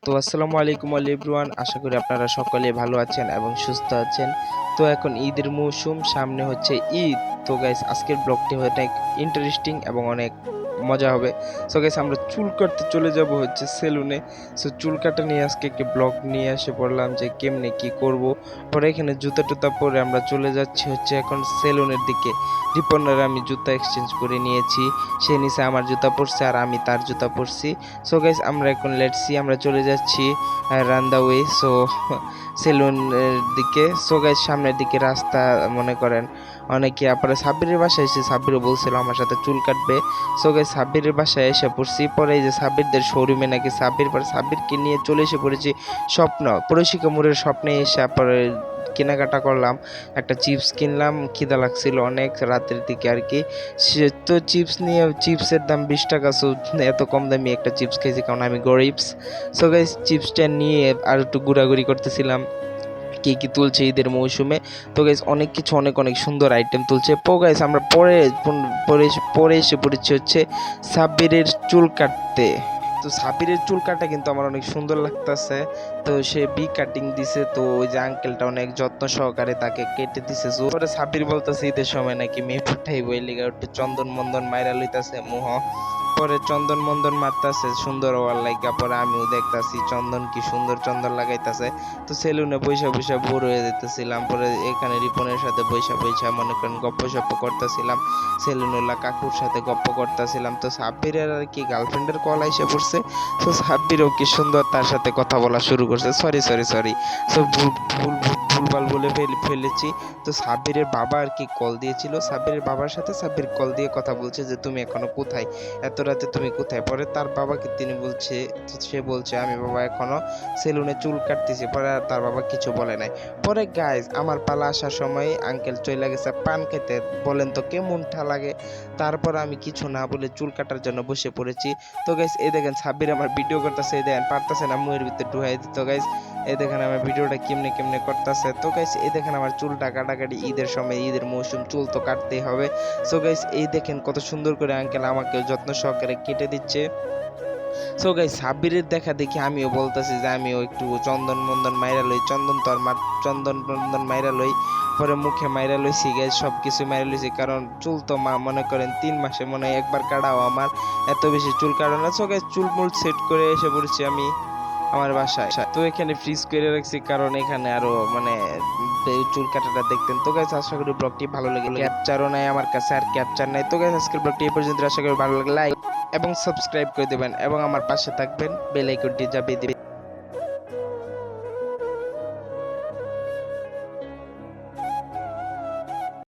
তো আসসালামু আলাইকুম অল এভরিওয়ান, আশা করি আপনারা সকলে ভালো আছেন এবং সুস্থ আছেন। তো এখন ঈদের মৌসুম, সামনে হচ্ছে ঈদ। তো গাইস আজকের ব্লগটি অনেক ইন্টারেস্টিং এবং অনেক মজা হবে। সো গাইস আমরা চুল কাটতে চলে যাব হচ্ছে সেলুনে। সো চুল কাটা নিয়ে আজকে একটি ব্লগ নিয়ে এসে পড়লাম যে কেমনে কি করব। পরে এখানে জুতা টুতা পরে আমরা চলে যাচ্ছি হচ্ছে এখন সেলুনের দিকে। রিপনের আমি জুতা এক্সচেঞ্জ করে নিয়েছি, সে নিচে আমার জুতা পরছে আর আমি তার জুতা পরছি। সো গাইস আমরা এখন লেটস সি, আমরা চলে যাচ্ছি রান দা ওয়ে, সো সেলুনের দিকে। সো গাইস সামনের দিকে রাস্তা মনে করেন অনেকে আপনারা সাব্বিরের বাসায় এসে, সাব্বিরও বলছিল আমার সাথে চুল কাটবে। সো গাইস সাব্বিরের বাসায় এসে পড়ছি। পরে এই যে সাব্বিরদের শোরুমে নাকি সাব্বিরকে নিয়ে চলে এসে পড়েছি স্বপ্ন প্রশিকা মোড়ের স্বপ্নে এসে পরে কেনাকাটা করলাম। একটা চিপস কিনলাম, খিদা লাগছিল অনেক রাতের দিকে আর কি। সে তো চিপস নিয়ে, চিপসের দাম 20 টাকা। সো এত কম দামি একটা চিপস খাইছি কারণ আমি গরিবস। সো গাইস চিপসটা নিয়ে আর একটু ঘোরাঘুরি করতেছিলাম কি কি তুলছে ঈদের মৌসুমে। তো গাইস অনেক কিছু অনেক অনেক সুন্দর আইটেম তুলছে। গাইস আমরা পরে এসে পড়েছি হচ্ছে সাব্বিরের চুল কাটতে। তো সাবিরের চুল কাটা কিন্তু আমার অনেক সুন্দর লাগতেছে। তো সে বি কাটিং দিছে, তো ওই যে আঙ্কেলটা অনেক যত্ন সহকারে তাকে কেটে দিছে। পরে সাবির বলতেছে ঈদের সময় নাকি মেয়ে ফুটাইব, এই লিগা একটু চন্দন মন্দন মাইরা লইতাছে মুহ। পরে চন্দন মন্দন মারতাছে সুন্দর হওয়ার লাইগা। পরে আমিও দেখতাছি চন্দন কি সুন্দর চন্দন লাগাইতাছে। তো সেলুনে বৈশা বৈশা বোর হয়ে যেতেছিলাম। পরে এখানে রিপনের সাথে বৈশা বৈশা মনে করেন গপ্প সপ্প করতেছিলাম, সেলুনেলা কাকুর সাথে গপ্প করতেছিলাম। তো সাব্বিরের আর কি গার্লফ্রেন্ডের কল আইসা পড়ছে। তো সাব্বিরও কি সুন্দর তার সাথে কথা বলা শুরু করছে। সরি সো ভুলভাল বলে ফেলেছি। তো সাব্বিরের বাবা আর কি কল দিয়েছিল, সাব্বিরের বাবার সাথে সাব্বির কল দিয়ে কথা বলছে যে তুমি এখনো কোথায়, এত রাতে তুমি কোথায়। পরে তার বাবাকে তিনি বলছে, সে বলছে আমি বাবা এখনো সেলুনে চুল কাটতেছি। পরে আর তার বাবা কিছু বলে নাই। পরে গাইজ আমার পালা আসার সময় আঙ্কেল চলে গেছে পান খেতে। বলেন তো কেমনটা লাগে। তারপর আমি কিছু না বলে চুল কাটার জন্য বসে পড়েছি। তো গাইজ এই দেখেন সাব্বির আমার ভিডিও করতেছে, এই দেখেন পারতেছে না মুয়ের ভিতরে ঢুকাই দিত। গাইজ এই দেখেন আমার ভিডিওটা কেমনে কেমনে করতেছে। তো গাইজ এই দেখেন আমার চুলটা কাটাকাটি, ঈদের সময় ঈদের মৌসুম, চুল তো কাটতেই হবে। সো গাইজ এই দেখেন কত সুন্দর করে আঙ্কেল আমাকে যত্ন সহকারে কেটে দিচ্ছে। সো গাইস সাব্বিরের দেখা দেখি আমিও বলতেছি যে আমিও একটু চন্দন মন্দন মাইরা লই, চন্দন তো আর চন্দন মন্দন মাইরা লই। পরে মুখে মাইরা লইছি গাইস, সব কিছু মাইরা লইছি কারণ চুল তো মনে করেন 3 মাসে মনে হয় একবার কাটাও আমার, এত বেশি চুল কাটো না। সো গাইস চুল মুল সেট করে এসে পড়েছি আমি আমার বাসায়। তো এখানে ফ্রিজ করে রাখছি কারণ এখানে আরো মানে চুল কাটাটা দেখতেন। তো গাইস আশা করি ব্লগটি ভালো লাগে। ক্যাপচারও নাই আমার কাছে, আর ক্যাপচার নাই। তো গাইস আজকের ব্লগটি এই পর্যন্ত, আশা করি ভালো লাগে। লাইক এবং সাবস্ক্রাইব করে দেবেন এবং আমার পাশে থাকবেন, বেল আইকনটি যাবে দিবেন।